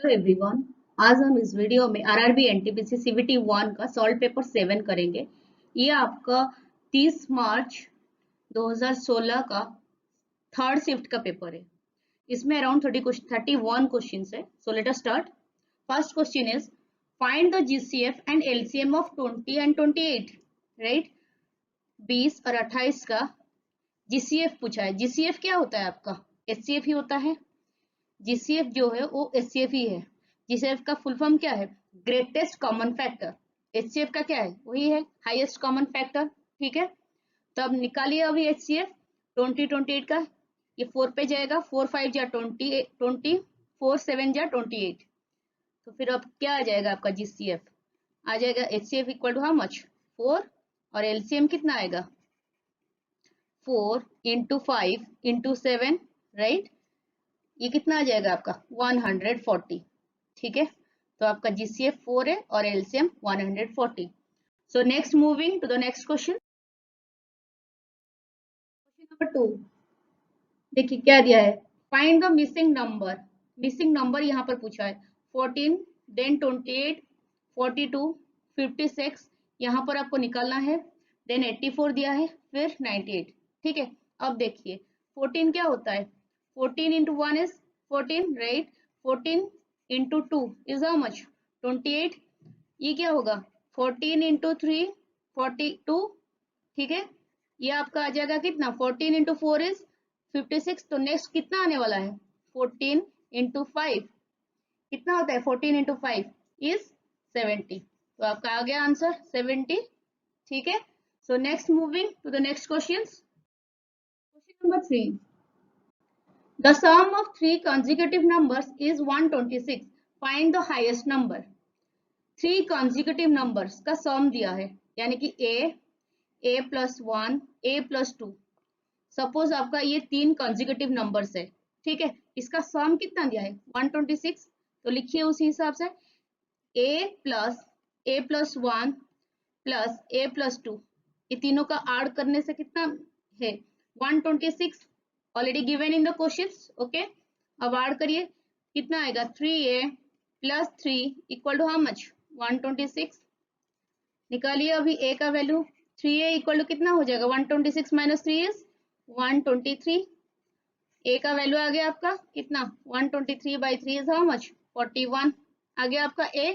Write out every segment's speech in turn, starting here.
Hello everyone. आज हम इस वीडियो में आरआरबी एनटीपीसी सीवीटी 1 का सॉल्व पेपर 7 करेंगे। ये आपका 30 मार्च 2016 का थर्ड शिफ्ट का पेपर है। इसमें अराउंड 31 क्वेश्चन है। So let us start. First question is find the GCF and LCM of 20 and 28। Right, 20 और 28 का जीसीएफ पूछा है। जीसीएफ क्या होता है आपका? एचसीएफ ही होता है। जीसीएफ जो है वो एचसीएफ ही है। जीसीएफ का फुल फॉर्म क्या है? Greatest common factor. एचसीएफ का क्या है? वही है, हाईएस्ट कॉमन फैक्टर। ठीक है, तो अब निकालिए अभी एचसीएफ 2028 का। ये 4 पे जाएगा, 4 5 जा 20, 4 7 जा 28। तो फिर अब क्या आ जाएगा आपका? जीसीएफ आ जाएगा HCF equal to how much? 4। और एलसीएम कितना आएगा? 4 इंटू 5 इंटू 7। राइट, ये कितना आ जाएगा आपका? 140। ठीक है, तो आपका जीसीएफ 4 है और LCM 140। So next, moving to the next question. Question number 2, देखिए क्या दिया है। Find the missing number. Missing number यहाँ पर पूछा है। 14, देन 28, 42, 56 यहाँ पर आपको निकालना है। देन 84 दिया है, फिर 98। ठीक है, अब देखिए 14 क्या होता है? 14 into 1 is 14, right. 14 into 2 is how much? 28। ये क्या होगा? 14 इंटू 3 42। ठीक है, ये आपका आ जाएगा कितना? 14 इंटू 4 इज 56। तो नेक्स्ट कितना आने वाला है? 14 इंटू 5 कितना होता है? 14 इंटू 5 इज 70। तो आपका आ गया आंसर 70। ठीक है, so next, moving to the next question. Question number 3, the sum of three consecutive numbers is 126. Find the highest number. 3 consecutive numbers का सम दिया है, यानी कि a plus 1, a plus 2। Suppose आपका ये 3 कंसेक्यूटिव नंबर्स है। ठीक है, इसका सम कितना दिया है? 126। तो लिखिए उसी हिसाब से a plus 1 plus a plus 2, ये तीनों का ऐड करने से कितना है? 126, already given in the questions. Okay, अब ऐड करिए, कितना आएगा? 3a plus 3 equal to how much? 126। निकालिए अभी a का वैल्यू। 3a इक्वल टू कितना हो जाएगा? 126 माइनस 3 इज 123। a का वैल्यू आ गया आपका कितना? 123 बाई 3 इज हाउ मच? 41 आ गया आपका a।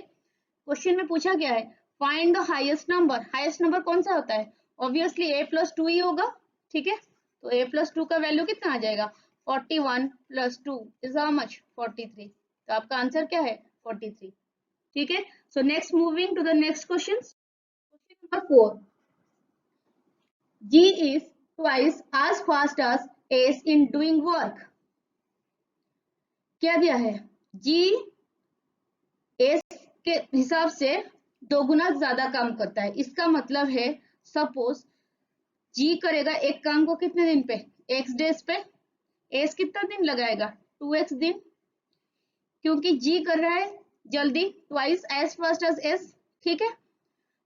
क्वेश्चन में पूछा गया है find the highest number. Highest number कौन सा होता है? ऑब्वियसली a प्लस 2 ही होगा। ठीक है, तो a प्लस 2 का वैल्यू कितना आ जाएगा? 41 प्लस 2 इज हाउ मच? 43। तो आपका आंसर क्या है? 43। ठीक है, so next, moving to the next question. Question number 4, G is twice as fast as S in doing work. क्या दिया है? G S के हिसाब से 2 गुना ज्यादा काम करता है। इसका मतलब है सपोज G करेगा एक काम को कितने दिन पे? X डेज पे। S कितना दिन लगाएगा? 2x दिन, क्योंकि G कर रहा है जल्दी, twice as fast as S। ठीक है,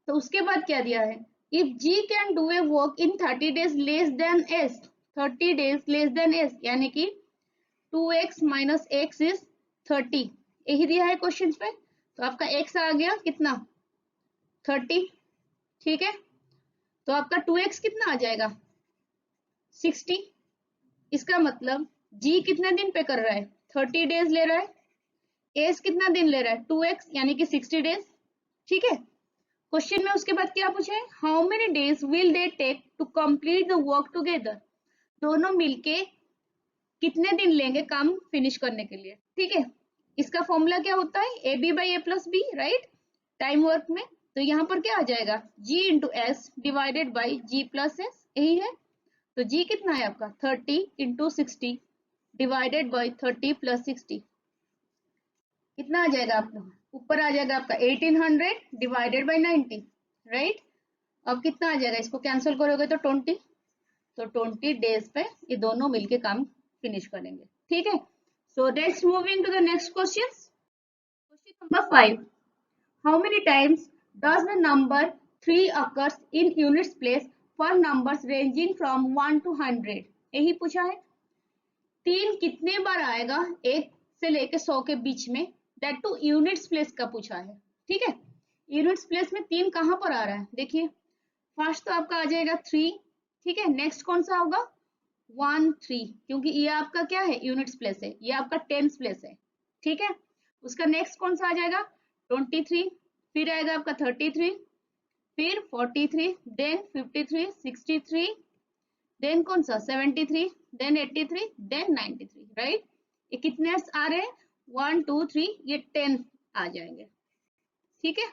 तो उसके बाद क्या दिया है? If G can do a work in 30 days less than S, 30 days less than S, यानी कि 2x माइनस x इज 30। यही दिया है क्वेश्चन पे। तो आपका x आ गया कितना? 30। ठीक है, तो आपका 2x कितना आ जाएगा? 60। इसका मतलब G कितने दिन पे कर रहा है? 30 डेज ले रहा है। S कितना दिन ले रहा है? 2x, यानी कि 60 डेज। ठीक है, क्वेश्चन में उसके बाद क्या पूछा है? How many days will they take to complete the work together. दोनों मिलके कितने दिन लेंगे काम फिनिश करने के लिए। ठीक है, इसका फॉर्मूला क्या होता है? A B by A plus B, right, time work में। तो यहाँ पर क्या आ जाएगा? G into S divided by G plus S, यही है। तो G कितना है आपका? 30 इंटू 60 डिवाइडेड बाई 30 प्लस 60, कितना आ जाएगा आपका? ऊपर आ जाएगा आपका 1800 डिवाइडेड बाई 90, राइट। अब कितना आ जाएगा? इसको कैंसिल करोगे तो 20। तो 20 डेज पे ये दोनों मिलके काम फिनिश करेंगे। ठीक है, so next, moving to the next question. Question number 5, how many times does the number 3 occurs in units place for numbers ranging from 1 to 100। यही पूछा है, 3 कितने बार आएगा 1 से लेके 100 के बीच में, दैट टू यूनिट्स प्लेस का पूछा है, ठीक है। यूनिट्स प्लेस में 3 कहाँ पर आ रहा है, देखिए फर्स्ट तो आपका आ जाएगा 3, ठीक है। नेक्स्ट कौन सा होगा 1 3, क्योंकि ये आपका क्या है यूनिट्स प्लेस है, ये आपका टेंस प्लेस है, ठीक है। उसका नेक्स्ट कौन सा आ जाएगा 23, फिर आएगा आपका 33, फिर 43, देन 53, 63, देन कौन सा 73, देन 83, देन 93, राइट। ये कितने आ रहे हैं 1 2 3, ये 10 आ जाएंगे, ठीक है।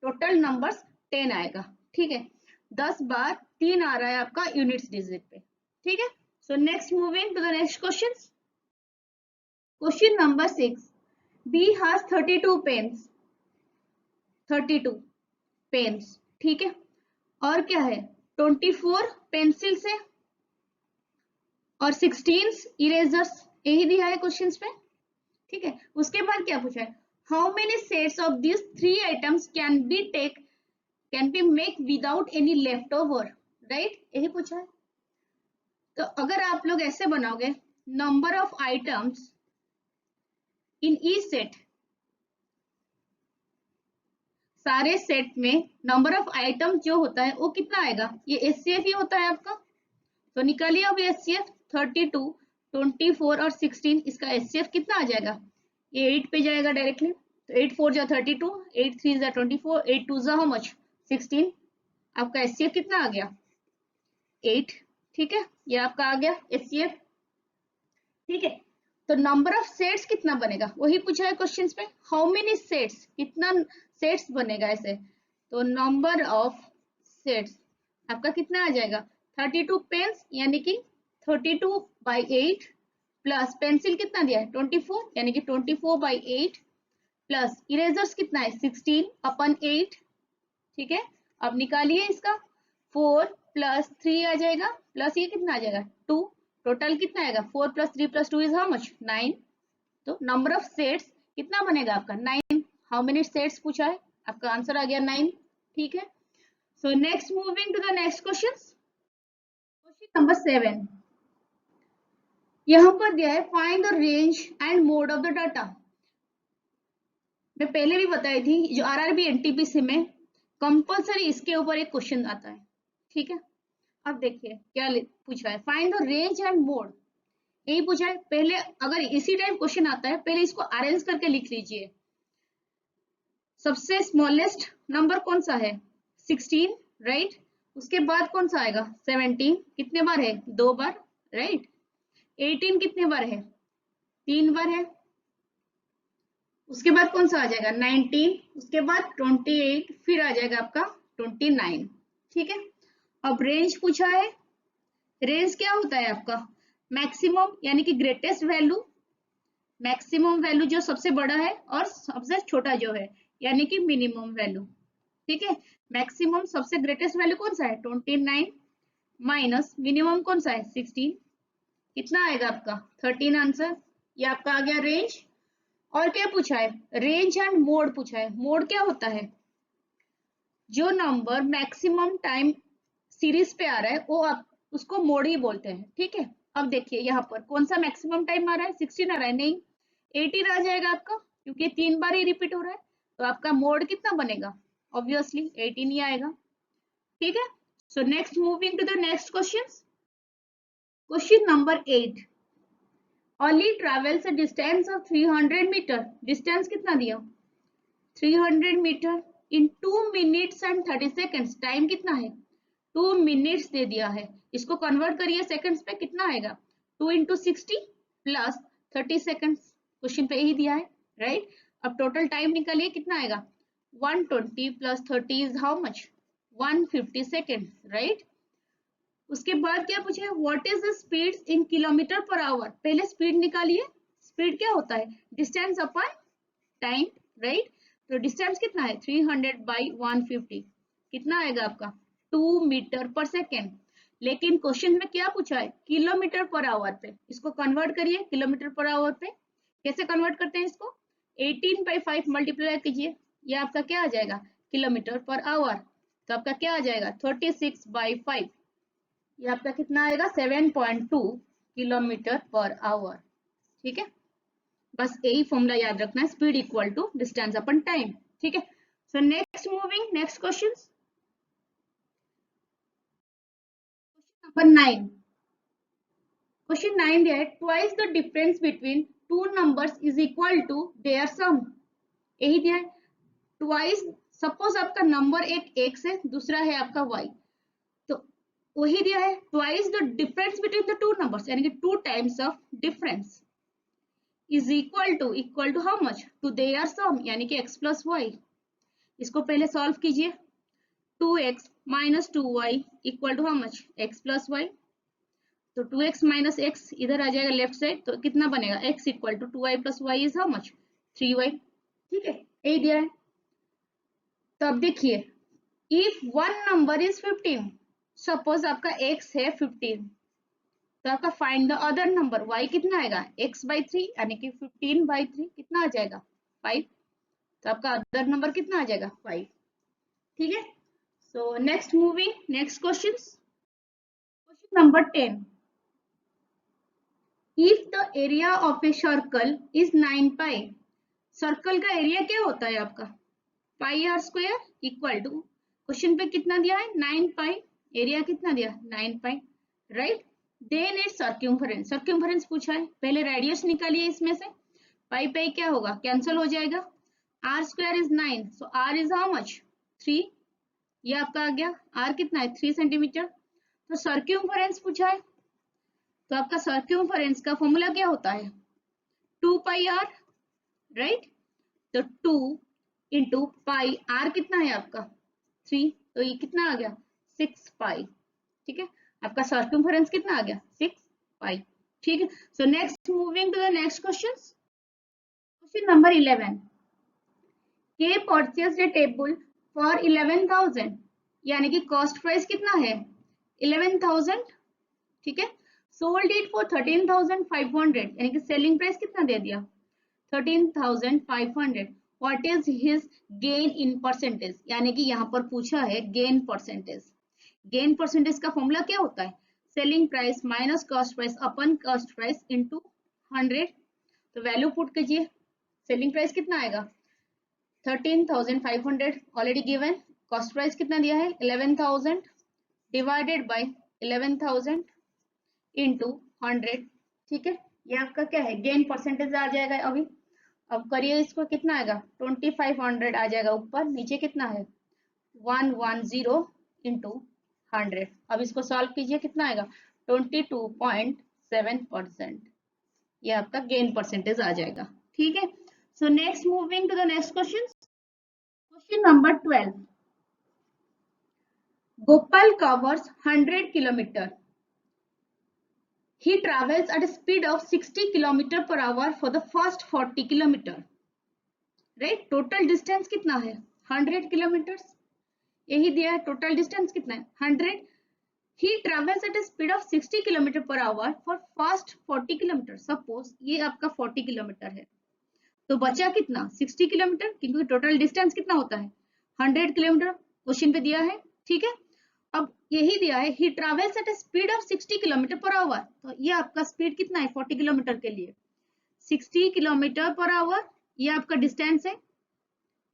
टोटल नंबर्स 10 आएगा, ठीक है। 10 बार 3 आ रहा है आपका यूनिट्स डिजिट पे, ठीक है। So next moving to the next question. Question number 6, B has 32 pens, 32 pens, ठीक है। और क्या है 24 पेंसिल्स है और 16 इरेजर्स, यही दिया है क्वेश्चंस पे, ठीक है। उसके बाद क्या पूछा है how many sets of this 3 items can be make without any left over, right, यही पूछा है। तो अगर आप लोग ऐसे बनाओगे number of items in each set, सारे सेट में नंबर ऑफ आइटम जो होता है वो कितना आएगा, ये एचसीएफ ही होता है आपका। तो निकालिए अब एचसीएफ 32, 24 और 16, इसका एचसीएफ कितना आ जाएगा, ये 8 पे जाएगा डायरेक्टली। तो 8 4 जा 32, 8 3 जा 24, 8 2 जा हाउ मच 16, आपका एचसीएफ कितना आ गया 8, ठीक है। ये आपका आ गया एचसीएफ, ठीक है। तो नंबर ऑफ सेट्स कितना बनेगा वही पूछा है क्वेश्चंस पे, हाउ मेनी सेट्स, कितना सेट्स बनेगा ऐसे। तो नंबर ऑफ सेट्स आपका कितना आ जाएगा 32 पेन्स, यानी कि 32/8 प्लस पेंसिल कितना दिया है 24, यानी कि 24/8 प्लस इरेजर्स कितना है 16/8, ठीक है। अब निकालिए इसका 4 + 3 आ जाएगा, प्लस ये कितना आ जाएगा 2, टोटल कितना आएगा 4 + 3 + 2 इज हाउ मच 9। तो नंबर ऑफ सेट्स कितना बनेगा आपका 9। हाउ मेनी सेट्स पूछा है, आपका आंसर आ गया 9, ठीक है। So next moving to the next question. Question number 7, यहाँ पर दिया है find the range and mode of the data. मैं पहले भी बताई थी जो आरआरबी एनटीपीसी में कंपलसरी इसके ऊपर एक क्वेश्चन आता है, ठीक है। अब देखिए क्या पूछा है find the range and mode, यही पूछा है। पहले अगर इसी टाइप क्वेश्चन आता है पहले इसको अरेंज करके लिख लीजिए। सबसे स्मॉलेस्ट नंबर कौन सा है 16, राइट। उसके बाद कौन सा आएगा 17, कितने बार है 2 बार, राइट। 18 कितने बार है 3 बार है। उसके बाद कौन सा आ जाएगा 19, उसके बाद 28, फिर आ जाएगा आपका 29, ठीक है। अब रेंज पूछा है, रेंज क्या होता है आपका मैक्सिमम यानी कि ग्रेटेस्ट वैल्यू, मैक्सिमम वैल्यू जो सबसे बड़ा है और सबसे छोटा जो है यानी कि मिनिमम वैल्यू, ठीक है। मैक्सिमम सबसे ग्रेटेस्ट वैल्यू कौन सा है 29 माइनस मिनिमम कौन सा है 16, कितना आएगा आपका 13 आंसर। ये आपका आ गया रेंज। और क्या पूछा है रेंज एंड मोड पूछा है। मोड क्या होता है जो नंबर मैक्सिमम टाइम सीरीज पे आ रहा है वो आप उसको मोड ही बोलते हैं, ठीक है। अब देखिए यहाँ पर कौन सा मैक्सिमम टाइम आ रहा है 16 आ रहा है, नहीं 18 आ जाएगा आपका, क्योंकि 3 बार ही रिपीट हो रहा है। तो आपका मोड कितना बनेगा ऑब्वियसली 18 ही आएगा, ठीक है। So next moving to the next question. Question number 8, Olly travels a distance of 300 metre, distance कितना दिया 300 metre in 2 minutes and 30 seconds, time कितना है 2 मिनट्स दे दिया है। इसको कन्वर्ट करिए सेकंड्स पे, कितना आएगा 2 × 60 + 30 सेकंड्स, क्वेश्चन पे यही दिया है, राइट। अब टोटल टाइम निकालिए कितना आएगा 120 + 30 is how much 150 second, right. उसके बाद क्या पूछे what is the speed in kilometre per hour, पहले स्पीड निकालिए। स्पीड क्या होता है डिस्टेंस अपॉन टाइम, राइट। तो डिस्टेंस कितना है 300/150, कितना आएगा आपका 2 मीटर पर सेकेंड। लेकिन क्वेश्चन में क्या पूछा है किलोमीटर पर आवर पे, इसको कन्वर्ट करिए किलोमीटर पर आवर पे। कैसे कन्वर्ट करते हैं इसको 18/5 मल्टीप्लाई कीजिए, ये आपका क्या आ जाएगा किलोमीटर पर आवर। तो आपका क्या आ जाएगा 36/5, ये आपका कितना आएगा 7.2 किलोमीटर पर आवर, ठीक है। बस यही फॉर्मूला याद रखना है, speed equal to distance upon time. ठीक है, so next moving next question number 9। Question 9 दिया है, twice the difference between two numbers is equal to their sum. यही दिया है, ट्वाइस, सपोज आपका नंबर एक एक्स है, दूसरा है आपका वाई, तो वही दिया है twice the difference between the two numbers, यानी कि two times of difference is equal to how much, to their सम, यानी कि x प्लस वाई। इसको पहले सॉल्व कीजिए, 2x minus 2y equal to how much, x plus Y. तो 2x minus x इधर आ जाएगा लेफ्ट साइड, तो कितना बनेगा, x equal to 2y plus Y is how much, 3y। ठीक है, यही दिया है। तो अब देखिए, if one number is 15, suppose आपका x है 15, तो आपका find the other number y कितना आएगा, x बाई 3, यानी कि 15 बाई 3 कितना आ जाएगा, 5। तो आपका अदर नंबर कितना आ जाएगा, 5। ठीक है, so next moving next question, question number 10। If the area of a circle is 9 pi, circle का एरिया क्या होता है आपका, pi r square equal to, question पे कितना दिया है, 9 पाई, एरिया कितना दिया, 9 पाई, राइट। देन इट सर्क्यूम्फरेंस, सर्क्यूम्फरेंस पूछा है, पहले रेडियस निकालिए इसमें से, पाई पाई क्या होगा, कैंसिल हो जाएगा, R square is 9, so R is how much, 3। ये आपका आ गया, आर कितना है, 3 सेंटीमीटर। तो सर्क्यूम्फरेंस पूछा है, तो आपका सर्क्यूम्फरेंस का फॉर्मूला क्या होता है, 2 पाई आर, राइट। तो 2 इंटू पाई, आर कितना है आपका 3, तो ये कितना आ गया, 6 पाई। ठीक है, आपका सर्कमफेरेंस कितना आ गया, 6 पाई। ठीक है, so next moving to the next question, question number 11। के परचेज ए टेबल फॉर 11,000, यानी कि कॉस्ट प्राइस कितना है 11,000। ठीक है, सोल्ड इट फॉर 13,500, यानी कि सेलिंग प्राइस कितना दे दिया 13,500। What is his gain in percentage, यानी कि यहाँ पर पूछा है गेन परसेंटेज। गेन परसेंटेज का फॉर्मूला क्या होता है, selling price minus cost price upon cost price into 100। तो वैल्यू पुट कीजिए, सेलिंग प्राइस कितना आएगा 13,500 ऑलरेडी गिवन, कॉस्ट प्राइस कितना दिया है 11,000 डिवाइडेड बाय 11,000 इंटू 100। ठीक है, ये आपका क्या है गेन परसेंटेज आ जाएगा अभी। अब करिए इसको, कितना आएगा 2500 आ जाएगा ऊपर, नीचे कितना है 110 इंटू 100। अब इसको सॉल्व कीजिए, कितना आएगा 22.7%, ये आपका गेन परसेंटेज आ जाएगा। ठीक है, so next moving to the next question, question number 12। Gopal covers 100 kilometer. He travels at a speed of 60 km per hour for the first 40 km. Right? Total distance कितना है 100 kilometers. यही दिया है, total distance कितना है 100। He travels at a speed of 60 km per hour for first 40 km. Suppose ये आपका 40 kilometre है, तो बचा कितना 60 किलोमीटर, क्योंकि टोटल डिस्टेंस कितना होता है 100 किलोमीटर, क्वेश्चन पे दिया है। ठीक है, अब यही दिया है he travels at a speed of 60 km per hour, तो ये आपका स्पीड कितना है 40 किलोमीटर के लिए 60 किलोमीटर पर आवर, ये आपका डिस्टेंस है,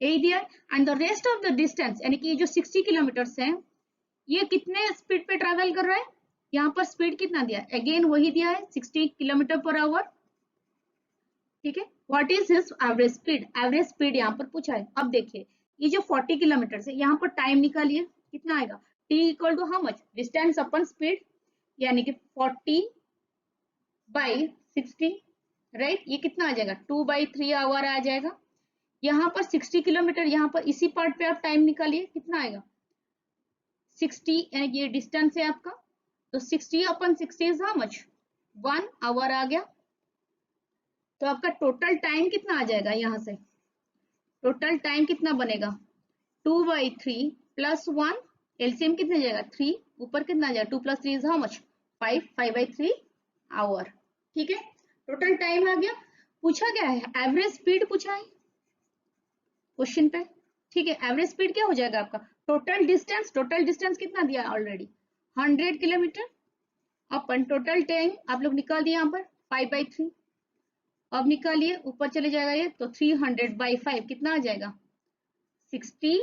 यही दिया है। And the rest of the distance, यानी कि ये जो 60 किलोमीटर है, ये कितने स्पीड पे ट्रैवल कर रहा है, यहाँ पर स्पीड कितना दिया है, अगेन वही दिया है 60 किलोमीटर पर आवर। ठीक है, what is his average speed, average speed यहाँ पर पूछा है। अब देखिए, ये जो 40 किलोमीटर है, यहाँ पर टाइम निकालिए, कितना आएगा t equal to how much, distance upon speed, यानी कि 40 बाई 60, राइट। ये कितना आ जाएगा 2/3 आवर आ जाएगा। यहाँ पर 60 किलोमीटर, यहाँ पर इसी पार्ट पे आप टाइम निकालिए, कितना आएगा 60, ये डिस्टेंस है आपका, तो 60/60 इज हाउ मच 1 आवर आ गया। तो आपका टोटल टाइम कितना आ जाएगा, यहाँ से टोटल टाइम कितना बनेगा 2/3 प्लस 1, एलसीएम कितना जाएगा 3, ऊपर कितना आ जाएगा 2 + 3 इज हाउ मच 5, 5/3 आवर। ठीक है, टोटल टाइम आ गया। पूछा क्या है, एवरेज स्पीड पूछा है क्वेश्चन पे। ठीक है, एवरेज स्पीड क्या हो जाएगा आपका टोटल डिस्टेंस, टोटल डिस्टेंस कितना दिया ऑलरेडी 100 किलोमीटर, अपन टोटल टाइम आप लोग निकाल दिए यहाँ पर 5/3। अब निकालिए, ऊपर चले जाएगा ये, तो 300/5 कितना आ जाएगा, 60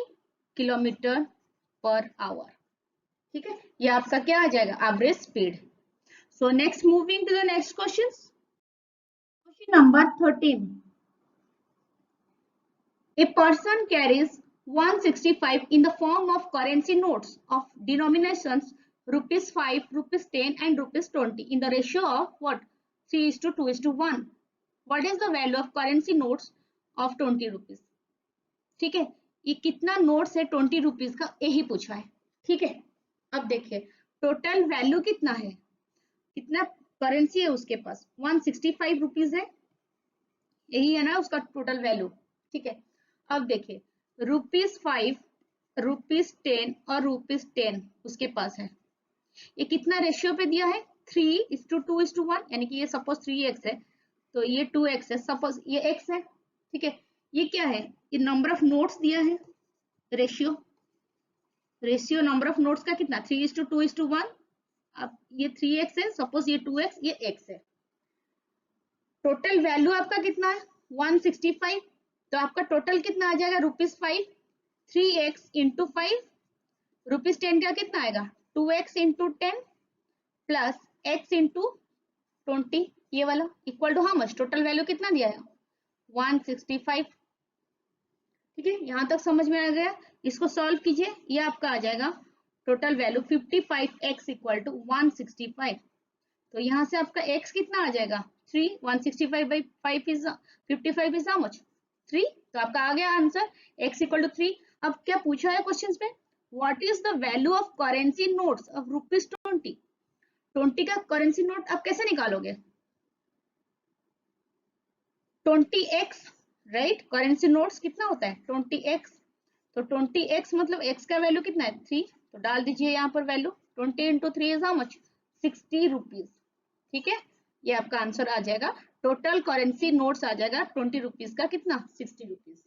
किलोमीटर पर आवर। ठीक है, ये आपका क्या आ जाएगा, average speed. So next, moving to the next question. Question number 13। A person carries 165 in the form of currency notes of denominations rupees 5, rupees 10 and rupees 20 in the ratio of what, 3:2:1. What is the value of currency notes of 20 rupees? ठीक है, ये कितना notes है 20 rupees का, यही पूछा है। ठीक है, अब देखिए टोटल वैल्यू कितना है, कितना करेंसी है उसके पास, 165 रुपीज है, यही है ना उसका टोटल वैल्यू। ठीक है, अब देखिए रुपीज 5, रुपीज 10 और रुपीज 10 उसके पास है। ये कितना रेशियो पे दिया है, 3:2:1, यानी कि ये सपोज 3x है तो ये 2x है, सपोज ये x है। ठीक है, ये क्या है, ये नंबर ऑफ नोट्स दिया है, रेशियो नंबर ऑफ नोट्स का कितना, 3:2:1। अब ये 3x है, सपोज ये 2x, ये x है। टोटल वैल्यू आपका कितना है, 165, तो आपका टोटल कितना आ जाएगा, ₹5, 3x इंटू 5, रुपीज 10 का कितना आएगा, 2x into 10 plus x into 20, ये वाला equal to how much, total value कितना दिया है, 165। ठीक है, यहां तक समझ में आ गया। इसको सॉल्व कीजिए, ये आपका आ जाएगा total value 55x equal to 165। तो यहाँ से आपका x कितना आ जाएगा, 3, 165/5 इज 55 इज हाउ मच, 3। तो आपका आ गया आंसर, x इक्वल टू 3। अब क्या पूछा है क्वेश्चन में, what is the value of currency notes of ₹20? 20 का करेंसी नोट आप कैसे निकालोगे, 20x, राइट, करेंसी नोट्स कितना होता है 20x, तो 20x मतलब x का वैल्यू कितना है 3, तो डाल दीजिए यहाँ पर value, 20 into 3 is how much, 60 rupees. ठीक है, ये आपका आंसर आ जाएगा, टोटल करेंसी नोट्स आ जाएगा 20 रुपीज का कितना, 60 रुपीज।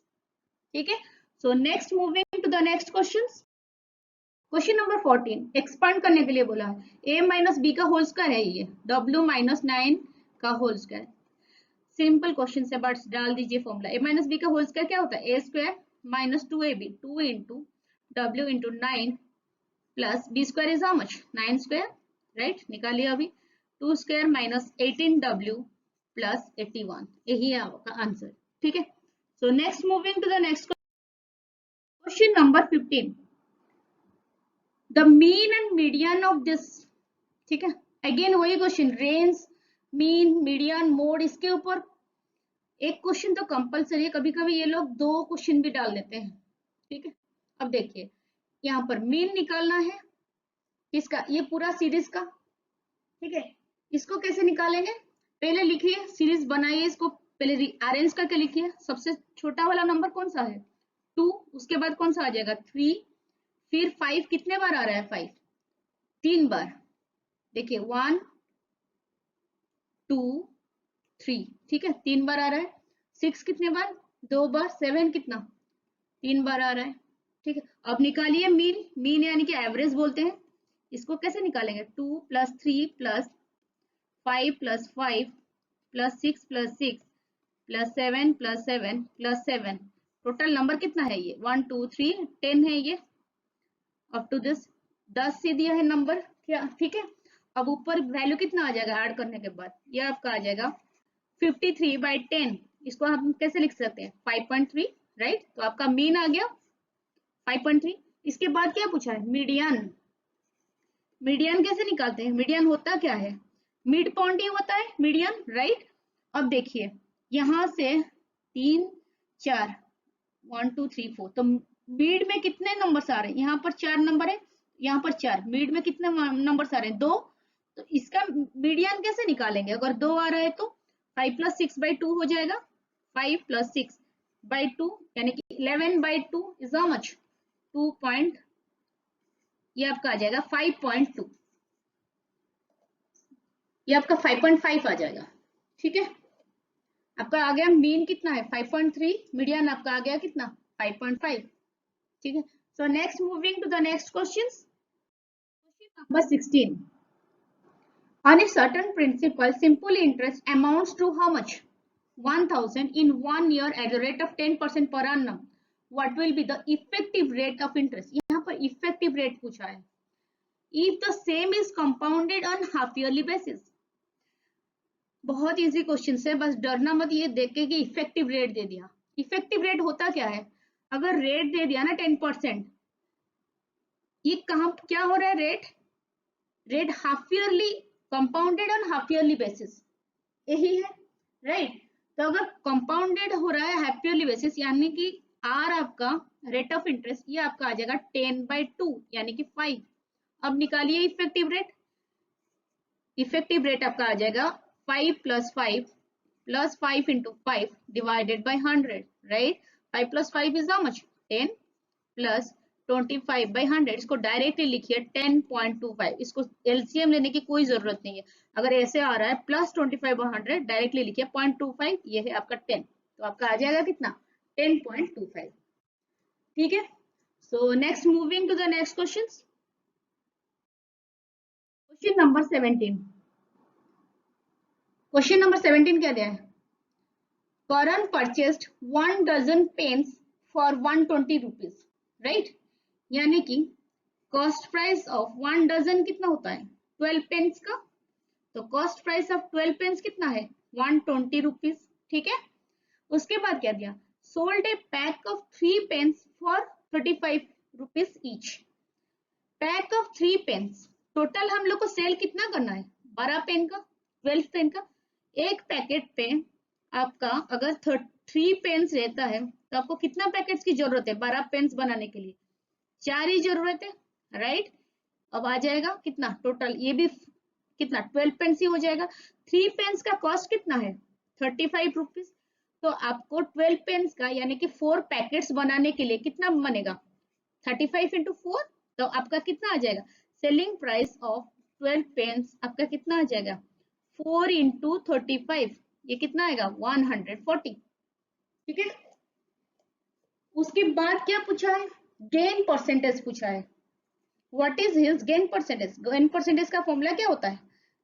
ठीक है, so next, moving to the next question. Question number 14, expand करने के लिए बोला है, a माइनस बी का होल स्क्वायर है, ये w माइनस 9 का होल स्क्वायर। सिंपल क्वेश्चन से बट डाल दीजिए फॉर्मूला, a माइनस बी का होल स्क्वायर क्या होता है, a square minus 2ab, 2 into w into 9 plus b square is how much, 9 square, right, निकालिए अभी, 2 स्क्वायर माइनस 18w प्लस 81, यही है आपका आंसर। ठीक है, so next, moving to the next question number 15, the mean and median of this. ठीक है, again वही question, range, mean, median, mode, इसके ऊपर एक क्वेश्चन तो कंपलसरी है, कभी कभी ये लोग 2 क्वेश्चन भी डाल देते हैं। ठीक है, अब देखिए यहाँ पर मीन निकालना है किसका, ये पूरा सीरीज का। ठीक है, इसको कैसे निकालेंगे, पहले लिखिए, सीरीज बनाइए, इसको पहले अरेंज करके लिखिए। सबसे छोटा वाला नंबर कौन सा है, 2, उसके बाद कौन सा आ जाएगा 3, फिर 5 कितने बार आ रहा है, 5 3 बार, देखिए 1 2 3, ठीक है 3 बार आ रहा है। 6 कितने बार, 2 बार। 7 कितना, 3 बार आ रहा है। ठीक है, अब निकालिए मीन, मीन यानी कि एवरेज बोलते हैं। इसको कैसे निकालेंगे, 2 + 3 + 5 + 5 + 6 + 6 + 7 + 7 + 7, टोटल नंबर कितना है ये, 1 2 3 10 है ये, अप टू दिस 10 से दिया है नंबर क्या। ठीक है, अब ऊपर वैल्यू कितना आ जाएगा ऐड करने के बाद, ये आपका आ जाएगा 53/10। इसको हम कैसे लिख सकते हैं, 5.3, राइट। तो आपका मीन आ गया 5.3। इसके बाद क्या पूछा है, मीडियन। मीडियन कैसे निकालते हैं, मीडियन होता क्या है, मिड पॉइंट ही होता है मीडियन, राइट। अब देखिए यहां से 3 4 1 2 3 4, तो मिड में कितने नंबर आ रहे हैं, यहाँ पर 4 नंबर है, यहाँ पर 4, मिड में कितने नंबर आ रहे हैं, 2। तो इसका मीडियन कैसे निकालेंगे, अगर 2 आ रहा है तो 5 + 6/2 हो जाएगा, 5 + 6/2 यानी कि 11/2 इज हाउ मच, 2 पॉइंट, ये आपका आ जाएगा 5.2, ये आपका 5.5 आ जाएगा। ठीक है, आपका आ गया मीन कितना है 5.3, मीडियन आपका आ गया कितना 5.5। ठीक है, so next, moving to the next question, question number 16, on a certain principal simple interest amounts to how much 1000 in 1 year at the rate of 10% per annum, what will be the effective rate of interest? यहाँ पर effective rate पूछा है. If the same is compounded on half yearly basis. बहुत easy question है, बस डरना मत ये देख के कि इफेक्टिव रेट दे दिया. इफेक्टिव रेट होता क्या है? अगर रेट दे दिया ना 10%, ये कहाँ क्या हो रहा है? Rate half yearly compounded on half yearly basis, यही है राइट. तो अगर कंपाउंडेड हो रहा है हाफ ईयरली बेसिस, यानी कि आर आपका रेट ऑफ इंटरेस्ट ये आपका आ जाएगा 10/2 यानी कि 5. अब निकालिए इफेक्टिव रेट. इफेक्टिव रेट आपका आ जाएगा 5 + 5 + 5 × 5 divided by 100, right? 5 + 5 is how much? 10 + 25/100. इसको डायरेक्टली लिखिए 10.25. इसको एलसीएम लेने की कोई जरूरत नहीं है. अगर ऐसे आ रहा है +25/100, डायरेक्टली लिखिए 0.25. ये है आपका 10, तो आपका आ जाएगा कितना? 10.25. ठीक है. So next, moving to the next question. Question number 17. Question number 17 क्या दिया है? Karan purchased 1 dozen pens for 120 rupees, right? यानी कि कॉस्ट प्राइस ऑफ 1 डजन कितना होता है? 12 पेन्स का. तो कॉस्ट प्राइस ऑफ 12 पेन्स कितना है? 120 रुपीज. ठीक है. उसके बाद क्या दिया? Sold a pack of 3 pens for 35 rupees each. Pack of 3 pens, total हम लोग को सेल कितना करना है? 12 पेन का, 12 पेन का. एक पैकेट पे आपका अगर 3 पेन्स रहता है तो आपको कितना पैकेट्स की जरूरत है 12 पेन्स बनाने के लिए? 4 ही जरूरत है, राइट. अब आ जाएगा कितना टोटल? ये भी कितना? 12 पेन्स ही हो जाएगा. 3 पेन्स का कॉस्ट कितना है? 35 रुपीज. तो आपको 12 पेन्स का यानी कि 4 पैकेट्स बनाने के लिए कितना बनेगा? 35 × 4. तो आपका कितना आ जाएगा? सेलिंग प्राइस ऑफ 12 पेन्स आपका कितना आ जाएगा? 4 × 35. ये कितना आएगा? 140. ठीक है. उसके बाद क्या पूछा है? गेन परसेंटेज पूछा है. What is his gain percentage? Gain percentage का फॉर्मूला क्या होता है?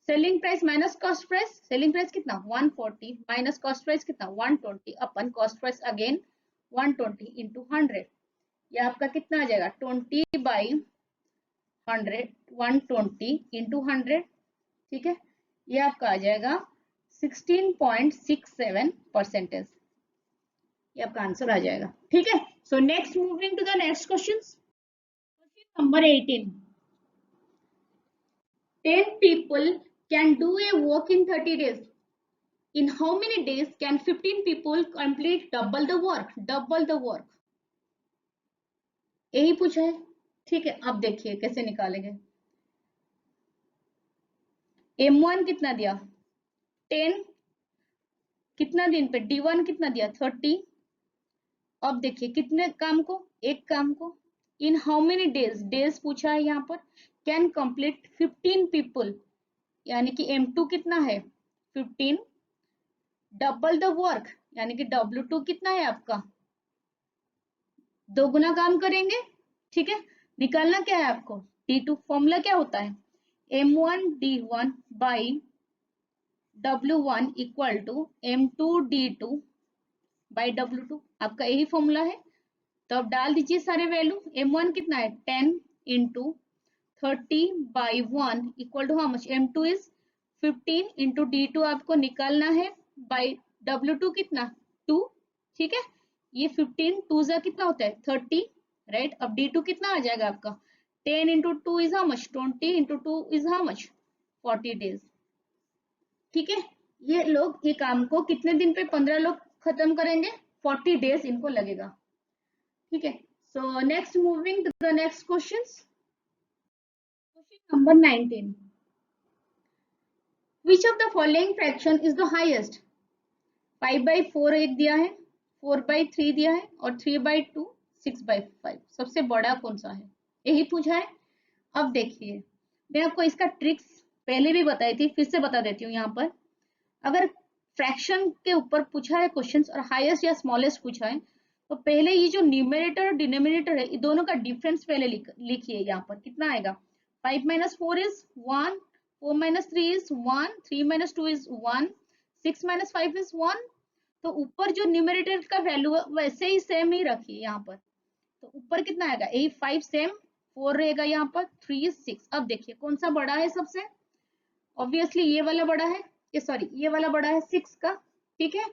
Selling price minus cost price. Selling price कितना? 140 माइनस कॉस्ट प्राइस कितना? 120 अपन कॉस्ट प्राइस अगेन 120 × 100. ये आपका कितना आ जाएगा? 20/100, 120 × 100. ठीक है. ये आपका आ जाएगा 16.67%. ये आपका आंसर आ जाएगा. ठीक है. So next, moving to the next question. Question number 18. 10 people can do a work in 30 days. In how many days can 15 people complete double the work? Double the work. यही पूछा है. ठीक है. अब देखिए कैसे निकालेंगे. M1 कितना दिया? 10. कितना दिन पे? D1 कितना दिया? 30. अब देखिए कितने काम को? एक काम को. In how many days? Days पूछा है यहाँ पर. कैन कंप्लीट 15 पीपल, यानी कि M2 कितना है? 15. डबल द वर्क यानी कि W2 कितना है आपका? 2 गुना काम करेंगे. ठीक है. निकालना क्या है आपको? D2. फॉर्मूला क्या होता है? M1 D1 by W1 equal to M2 D2 by W2. आपका यही फॉर्मूला है. तो अब डाल दीजिए सारे वैल्यू. M1 कितना है? 10 × 30/1 equal to how much? M2 is 15 × D2 आपको निकालना है बाय W2 कितना? 2. ठीक है. ये 15 2 जा कितना होता है? 30, राइट. अब D2 कितना आ जाएगा आपका? 10 × 2 is how much? 20 × 2 is how much? 40 days. ठीक है. ये लोग ये काम को कितने दिन पे 15 लोग खत्म करेंगे? 40 डेज इनको लगेगा. ठीक है. So next, moving to the next questions. Question number 19. Which of the following fraction is the highest? 5/4 एक दिया है, 4/3 दिया है और 3/2, 6/5. सबसे बड़ा कौन सा है? यही पूछा है. अब देखिए मैं आपको इसका ट्रिक्स पहले भी बताई थी, फिर से बता देती हूँ. यहाँ पर अगर फ्रैक्शन के ऊपर पूछा है क्वेश्चन और हाईएस्ट या स्मॉलेस्ट पूछा है तो पहले ये जो न्यूमरेटर और डिनोमिनेटर है, ये दोनों का डिफरेंस पहले लिखिए. यहाँ पर कितना आएगा? 5 - 4 is 1, 4 - 3 is 1, 3 - 2 is 1, 6 - 5 is 1, तो ऊपर जो न्यूमरेटर का वैल्यू है वैसे ही सेम ही रखिए यहाँ पर। तो ऊपर कितना आएगा 8 5 सेम, 4 रहेगा यहाँ पर, 3 6। अब देखिए कौन सा बड़ा है सबसे, ऑब्वियसली ये वाला बड़ा है, ये सॉरी ये वाला बड़ा है 6 का, ठीक है,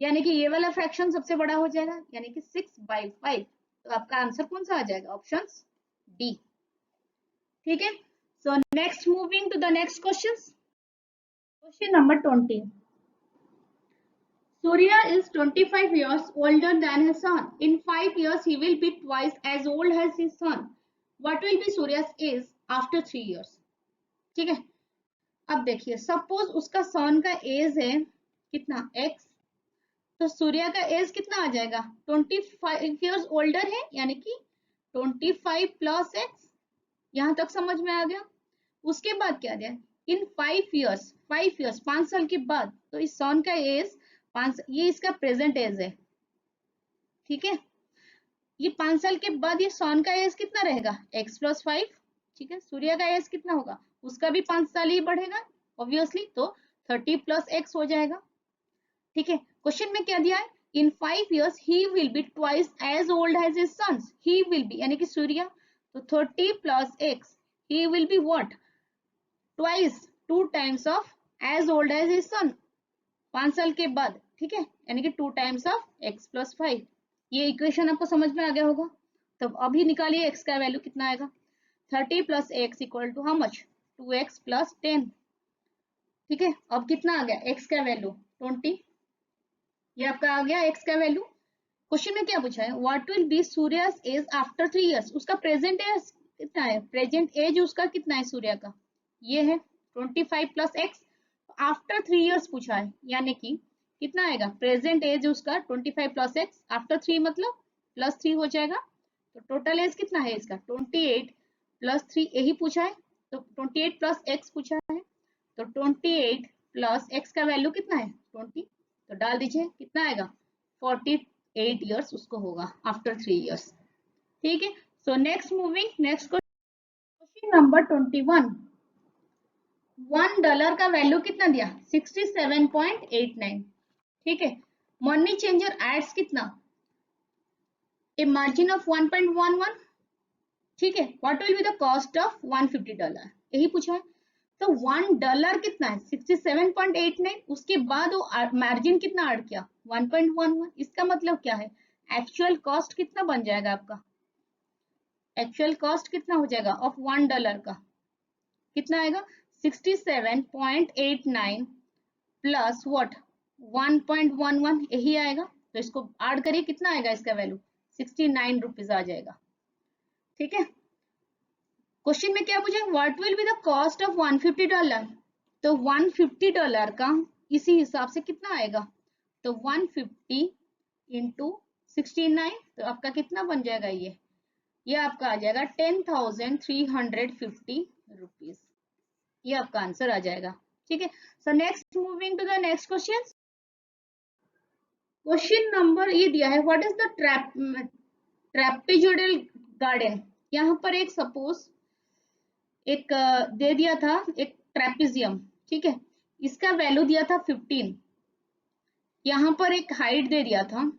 यानी कि ये वाला फ्रैक्शन सबसे बड़ा हो जाएगा, यानी कि 6/5। तो आपका आंसर कौन सा आ जाएगा, ऑप्शन डी, ठीक है। So next, moving to the next question, question number 20। Surya is 25 years older than his son. In 5 years, he will be twice as old as his son. What will be Surya's age after 3 years? ठीक है, अब देखिए suppose उसका सन का as है कितना x, तो सूर्य का एज कितना आ जाएगा 25 इयर्स ओल्डर है, यानी कि 25 प्लस x। यहां तक समझ में आ गया। उसके बाद क्या दिया, इन 5 इयर्स, 5 साल के बाद, तो इस सन का एज 5, ये इसका प्रेजेंट एज है, ठीक है। ये 5 साल के बाद ये सन का एज कितना रहेगा x + 5, ठीक है। सूर्य का एज कितना होगा, उसका भी 5 साल ही बढ़ेगा ऑब्वियसली, तो 30 + x हो जाएगा, ठीक है। क्वेश्चन में क्या दिया है, in 5 years he will be twice as old as his sons. He will be यानी कि सूर्य, तो 30 + x, he will be what, twice, 2 times of as old as his son, 5 साल के बाद, ठीक है, यानी कि 2 टाइम्स ऑफ x + 5। ये इक्वेशन आपको समझ में आ गया होगा। तब अभी निकालिए x का वैल्यू कितना आएगा, 30 + x equal to how much, 2x + 10, ठीक है। अब कितना आ गया x का वैल्यू 20, ये आपका आ गया x का वैल्यू। क्वेश्चन में क्या पूछा है, what will be Surya's age after 3 years. उसका प्रेजेंट एज कितना है, प्रेजेंट एज उसका कितना है सूर्य का, ये है 25 + x। आफ्टर 3 इयर्स पूछा है, यानी कि कितना आएगा, प्रेजेंट एज उसका 25 + x, आफ्टर 3 मतलब +3 हो जाएगा। तो टोटल एज कितना है इसका 28 + 3, यही पूछा है, तो 28 + x पूछा है, तो 28 + x का वैल्यू कितना है 20, तो डाल दीजिए कितना आएगा 48 इयर्स उसको होगा आफ्टर 3 इयर्स, ठीक है। So next, moving next question number 21। $1 का वैल्यू कितना दिया 67.89, ठीक है। मनी चेंजर एड्स कितना, ए मार्जिन ऑफ 1.11, ठीक है। What will be the cost of $150, यही पूछा है। तो $1 कितना है 67.89, उसके बाद वो मार्जिन कितना ऐड किया 1.11, इसका मतलब क्या है, एक्चुअल कॉस्ट कितना बन जाएगा आपका, एक्चुअल कॉस्ट कितना हो जाएगा ऑफ $1 का, कितना आएगा 67.89 प्लस व्हाट 1.11, यही आएगा। तो इसको ऐड करिए, कितना आएगा इसका वैल्यू 69 रुपीज आ जाएगा, ठीक है। क्वेश्चन में क्या पूछा, what will be the cost of $150, तो $150 का इसी हिसाब से कितना आएगा, तो 150 इंटू 69, तो आपका कितना बन जाएगा, ये आपका आ जाएगा 10,350 रुपीज, ये आपका आंसर आ जाएगा, ठीक है। So next, moving to the next question. Question number ये दिया है, what is the trapezoidal garden. यहाँ पर एक सपोज एक दे दिया था एक ट्रेपेजियम, ठीक है, इसका वैल्यू दिया था 15, यहाँ पर एक हाइट दे दिया था,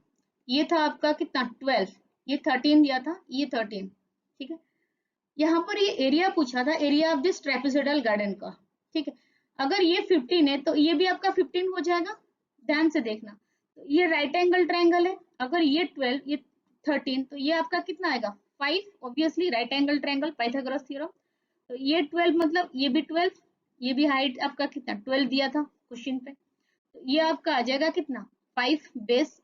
ये था आपका कितना 12, ये 13 दिया था, ये 13, ठीक है। यहाँ पर ये एरिया पूछा था, area of this trapezoidal garden का, ठीक है। अगर ये 15 है तो ये भी आपका 15 हो जाएगा, ध्यान से देखना। तो ये राइट एंगल ट्रायंगल है, अगर ये 12 ये 13, तो ये आपका कितना आएगा 5, obviously right angle triangle, Pythagoras theorem. तो ये 12 मतलब ये भी 12, ये भी हाइट आपका कितना 12 दिया था क्वेश्चन पे, तो ये आपका आ जाएगा कितना 5 बेस।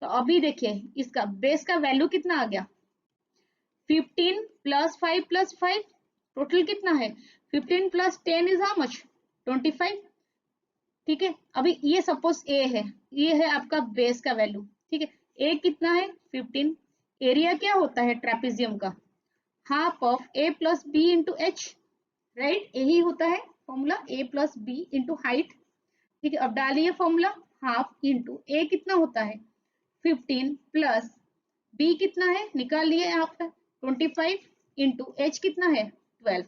तो अभी देखिए इसका बेस का वैल्यू कितना आ गया 15 + 5 + 5, टोटल कितना है 15 + 10 इज हाउ मच 25, ठीक है। अभी ये सपोज ए है, ये है आपका बेस का वैल्यू, ठीक है। ए कितना है 15, एरिया क्या होता है ट्रेपेजियम का, half of a + b × h, right, यही होता है फॉर्मूला a + b × हाइट, ठीक है। अब डालिए फॉर्मूला, हाफ इंटू ए कितना होता है 15 प्लस b कितना है निकाल लिए आप 25 इंटू h कितना है 12,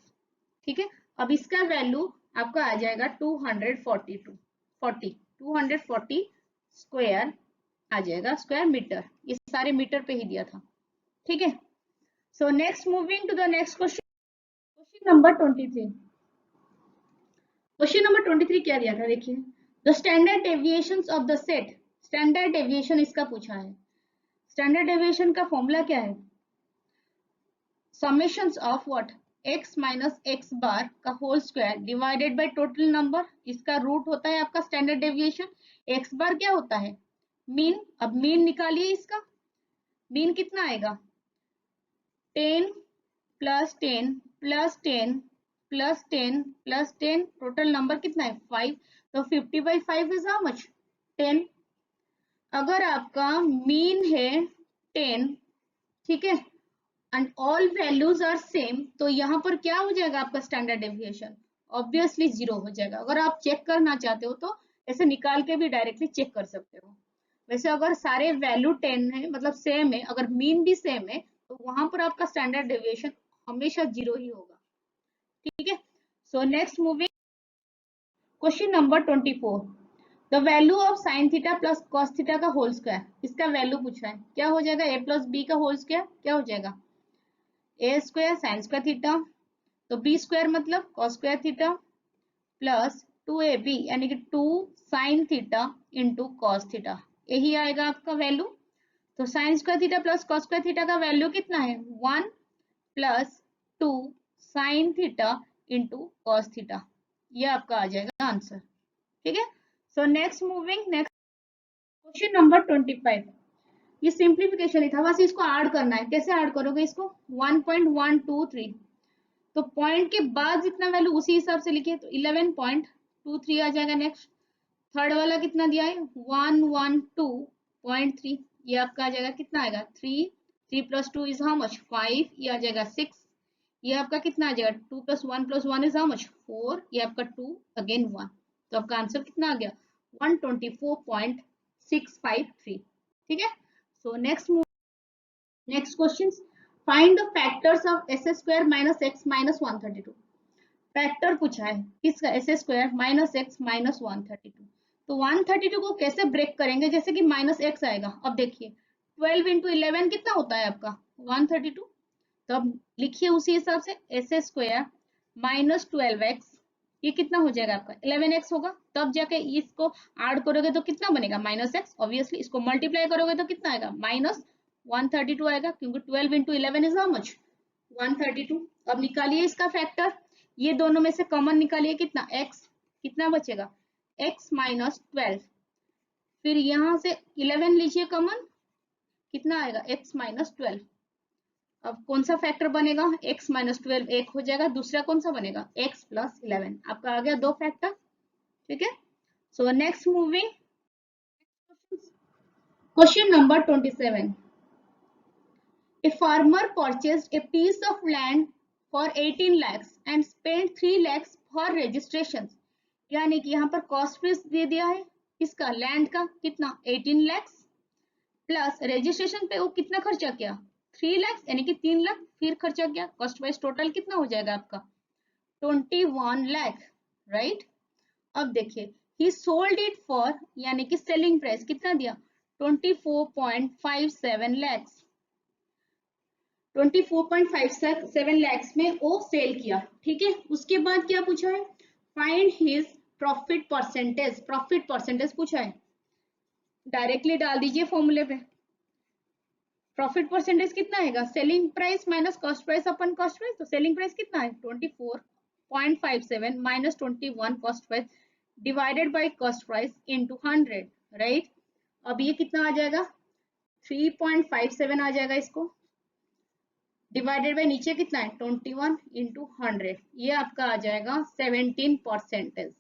ठीक है। अब इसका वैल्यू आपका आ जाएगा 240 स्क्वायर आ जाएगा स्क्वायर मीटर। ये सारे मीटर पे ही दिया था, ठीक है। So next moving to the next question, question number 23। Question number 23 क्या दिया था, देखिए, the standard deviations of the set, standard deviation इसका पूछा है। स्टैंडर्ड डेविएशन का फॉर्मूला क्या है, summations of what, x minus x bar का whole square divided by total number, इसका रूट होता है आपका स्टैंडर्ड डेविएशन। x बार क्या होता है, मीन। अब मीन निकालिए, इसका मीन कितना आएगा, 10 plus 10 plus 10 plus 10 plus 10, total number कितना है 5, तो 50/5 इज हाउ मच, 10। अगर आपका मीन है 10, ठीक है, and all values are same, तो यहाँ पर क्या हो जाएगा आपका स्टैंडर्ड डेविएशन, ऑब्वियसली 0 हो जाएगा। अगर आप चेक करना चाहते हो तो ऐसे निकाल के भी डायरेक्टली चेक कर सकते हो। वैसे अगर सारे वैल्यू 10 है, मतलब सेम है, अगर मीन भी सेम है, तो वहां पर आपका स्टैंडर्ड डेविएशन हमेशा 0 ही होगा, ठीक है। So next moving, question number 24, the value of sine theta plus cos theta का होल स्क्वायर, इसका वैल्यू पूछा है, क्या हो जाएगा, a प्लस बी का होल स्क्वायर क्या हो जाएगा, ए स्क्वायर साइन स्क्वायर थीटा, तो बी स्क्वायर मतलब cos square theta plus 2ab यानी कि 2 sine theta into cos theta, यही आएगा आपका वैल्यू। तो sine square theta plus cos square theta का वैल्यू कितना है, 1 plus 2 sine theta into cos theta, ये आपका आ जाएगा आंसर, ठीक है। So next moving, next question number 25, ये सिंप्लीफिकेशन ही था, बस इसको ऐड करना है। कैसे ऐड करोगे इसको, 1.123, तो पॉइंट के बाद जितना वैल्यू उसी हिसाब से लिखिए, तो 11.23 आ जाएगा। नेक्स्ट थर्ड वाला कितना दिया है, 112.3, ये आपका आ जाएगा, कितना आएगा 3, 3 प्लस 2 इज हाउ मच 5, ये आ जाएगा 6, ये आपका कितना आ जाएगा 2 प्लस 1 इज हाउ मच 4, ये आपका 2 अगेन 1, तो आपका आंसर कितना आ गया 124.653, ठीक है। So next question, find the factors of S square minus x minus 132, factor पूछा है किसका, S square minus x minus 132, तो 132 को कैसे ब्रेक करेंगे, जैसे कि माइनस एक्स आएगा। अब देखिए 12 इंटू 11 कितना होता है आपका 132, तो अब लिखिए उसी हिसाब से, एस स्क्वायर माइनस 12x, ये कितना हो जाएगा आपका 11x होगा, तब जाके इसको ऐड करोगे तो कितना बनेगा माइनस एक्स, ऑब्वियसली इसको मल्टीप्लाई करोगे तो कितना आएगा माइनस 132 आएगा, क्योंकि 12 इंटू 11 इज हाउ मच 132। अब निकालिए इसका फैक्टर, ये दोनों में से कॉमन निकालिए, कितना x, कितना बचेगा x माइनस 12, फिर यहाँ से 11 लीजिए कॉमन, कितना आएगा x माइनस 12। अब कौन सा फैक्टर बनेगा, x माइनस 12 एक हो जाएगा, दूसरा कौन सा बनेगा x प्लस 11, आपका आ गया दो फैक्टर, ठीक है। So next moving, question number 27, a farmer purchased a piece of land for 18 lakhs and spent 3 lakhs for registration, यानी कि यहाँ पर कॉस्ट फीस दे दिया है इसका लैंड का, कितना 18 lakhs प्लस रजिस्ट्रेशन पे वो कितना खर्चा किया 3 लाख, यानी कि 3 लाख फिर खर्चा किया, कॉस्ट वाइज टोटल कितना हो जाएगा आपका 21 लाख, राइट। अब देखिए ही सोल्ड इट फॉर, यानी कि सेलिंग प्राइस कितना दिया 24.57 लाख, 24.57 लाख में वो सेल किया, ठीक है। उसके बाद क्या पूछा है, find his profit percentage, profit percentage पूछा है, डायरेक्टली डाल दीजिए फॉर्मूले पे। प्रॉफिट परसेंटेज कितना आएगा, selling price minus cost price upon cost price, तो सेलिंग प्राइस कितना है 24.57 minus 21 cost price divided by cost price into 100, right. अब ये कितना आ जाएगा 3.57 आ जाएगा, इसको डिवाइडेड बाय नीचे कितना है 21 इंटू 100, ये आपका आ जाएगा 17%,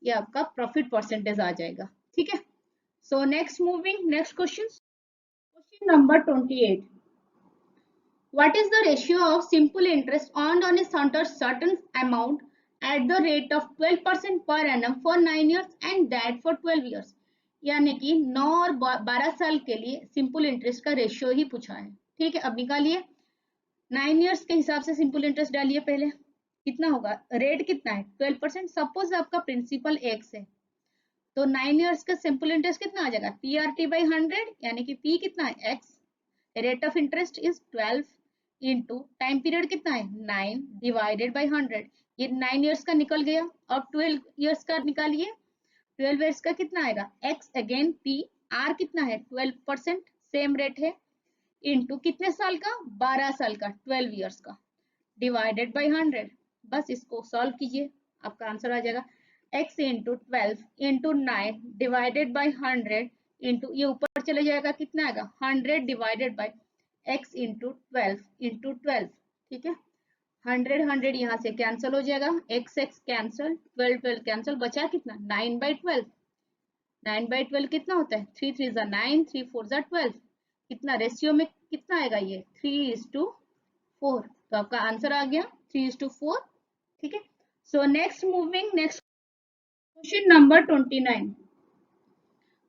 ये आपका प्रॉफिट परसेंटेज आ जाएगा, ठीक है। So next moving, next question, question number 28, what is the ratio of simple interest earned on a certain amount at the rate of 12% per annum for 9 years and that for 12 years, यानी कि 9 और 12 साल के लिए simple interest का ratio ही पूछा है, ठीक है। अब निकालिए 9 इयर्स के हिसाब से सिंपल इंटरेस्ट डालिए, पहले कितना होगा, रेट कितना है 12%, सपोज आपका प्रिंसिपल एक्स है, तो 9 इयर्स का सिंपल इंटरेस्ट कितना आ जाएगा, PRT बाई 100, यानी कि P कितना है x, rate of interest is 12 into time period कितना है 9 डिवाइडेड बाई 100। ये 9 इयर्स का निकल गया। अब 12 इयर्स का निकालिए, 12 इयर्स का कितना आएगा, x अगेन P, R कितना है 12%, सेम रेट है, इंटू कितने साल का, 12 साल का, 12 इयर्स का, डिवाइडेड बाई 100। बस इसको सॉल्व कीजिए, आपका आंसर आ जाएगा x into 12 into 9 divided by 100 into, ये ऊपर चले जाएगा, कितना आएगा 100 divided by x into 12 into 12। ठीक है, 100 100 यहाँ से कैंसिल हो जाएगा, x x कैंसिल, 12 12 कैंसिल, बचा कितना 9 बाई 12। 9 बाई 12 कितना होता है, 3 3 जा 9, 3 4 जा 12, कितना रेशियो में कितना आएगा ये 3:4। तो आपका आंसर आ गया 3:4। ठीक है, so next moving next question number 29।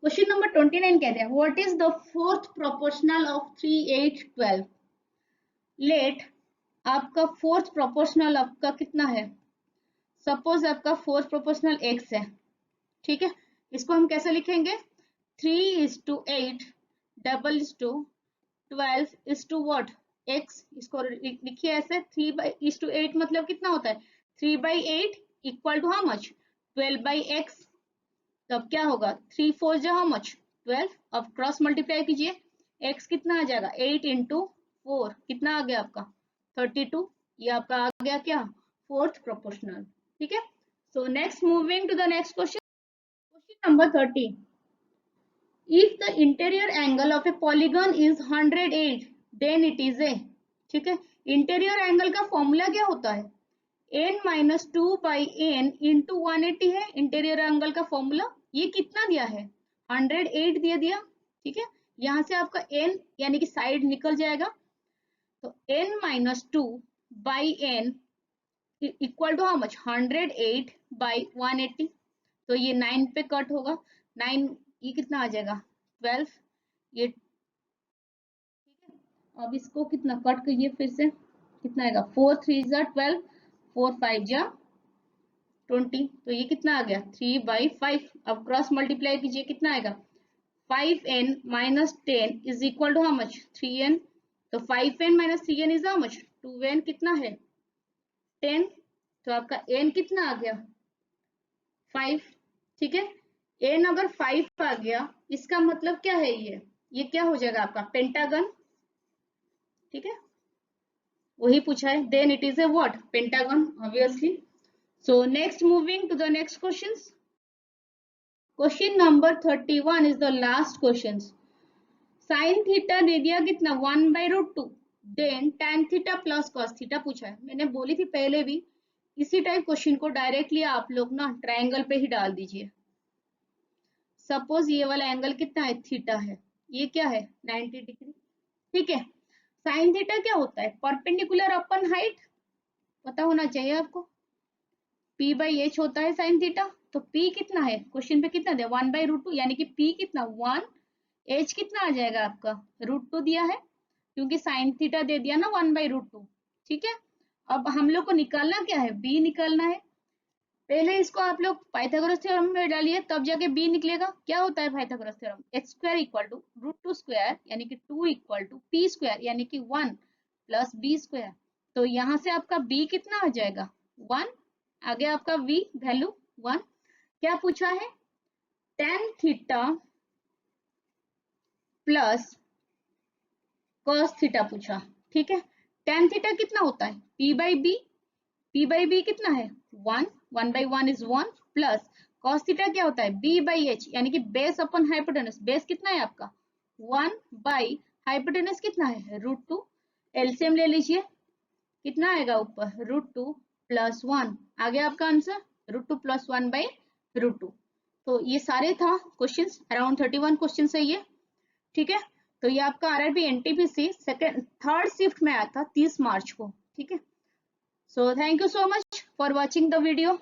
Question number 29 कहते हैं what is the fourth proportional of 3 8 12। Let आपका फोर्थ प्रोपोर्शनल आपका कितना है, सपोज आपका फोर्थ प्रोपोर्शनल x है। ठीक है, इसको हम कैसे लिखेंगे, 3:8 double is to 12 is to what x, इसको लिखिए ऐसे, 3:8 मतलब कितना होता है 3/8 equal to how much 12/x। तब क्या होगा 3 4 जा हाउ मच 12। अब क्रॉस मल्टीप्लाई कीजिए, x कितना आ जाएगा 8 इंटू 4, कितना आ गया आपका 32। ये आपका आ गया क्या, फोर्थ प्रोपोर्शनल। ठीक है, so next moving to the next question, question number 30। If the interior angle of a polygon is 108, then it is a, ठीक है, इंटीरियर एंगल का फॉर्मूला क्या होता है, n-2/n इंटू 180 है इंटीरियर एंगल का फॉर्मूला। ये कितना दिया है 108 दे दिया। ठीक है, यहाँ से आपका n यानी कि साइड निकल जाएगा, तो n-2/n equal to how much 108/180। तो ये 9 पे कट होगा, 9 ये कितना आ जाएगा 12। ये ठीक है, अब इसको कितना कट कीजिए फिर से, कितना आएगा 4 3 जा 12, 4 5 जा 20, तो ये कितना आ गया 3/5। अब क्रॉस मल्टीप्लाई कीजिए, कितना आएगा 5n minus 10 is equal to how much 3n। तो 5n minus 3n is how much 2n, कितना है 10। तो आपका n कितना आ गया 5। ठीक है, n अगर 5 आ गया इसका मतलब क्या है, ये क्या हो जाएगा आपका पेंटागन। ठीक है, वही पूछा है, then it is a what pentagon obviously. So next moving to the next question, question number 31 is the last question. Sine theta दे दिया कितना 1/√2, देन tan theta plus cos theta पूछा है। मैंने बोली थी पहले भी, इसी टाइप क्वेश्चन को डायरेक्टली आप लोग ना ट्रायंगल पे ही डाल दीजिए। सपोज ये वाला एंगल कितना है थीटा है, ये क्या है 90 डिग्री। ठीक है, साइन थीटा क्या होता है परपेंडिकुलर अपन हाइट, पता होना चाहिए आपको, p/h होता है साइन थीटा। तो p कितना है क्वेश्चन पे कितना दिया 1/√2, यानी कि p कितना 1, h कितना आ जाएगा आपका √2 दिया है, क्योंकि साइन थीटा दे दिया ना 1/√2। ठीक है, अब हम लोग को निकालना क्या है, b निकालना है। पहले इसको आप लोग पाइथागोरस थ्योरम में डालिए, तब जाके b निकलेगा। क्या होता है Pythagoras theorem, h² equal to √2² यानी कि 2 इक्वल टू p² यानी कि 1 प्लस b²। तो यहाँ से आपका b कितना आ जाएगा 1, आगे आपका v वैल्यू 1। क्या पूछा है tan theta plus cos theta पूछा। ठीक है, tan थीटा कितना होता है p/b, p/b कितना है 1, 1/1 इज 1 प्लस cos थीटा क्या होता है b/h यानी कि बेस अपन हाइपोटेनस, बेस कितना है आपका 1 बाई हाइपोटेनस कितना है √2। एलसीएम ले लीजिए, कितना आएगा ऊपर √2 प्लस 1, आगे आपका आंसर √2 प्लस 1/√2। तो ये सारे था क्वेश्चंस, अराउंड 31 क्वेश्चन है ये। ठीक है, तो ये आपका RRB NTPC second third shift में आया था 30 मार्च को। ठीक है, so thank you so much for watching the video.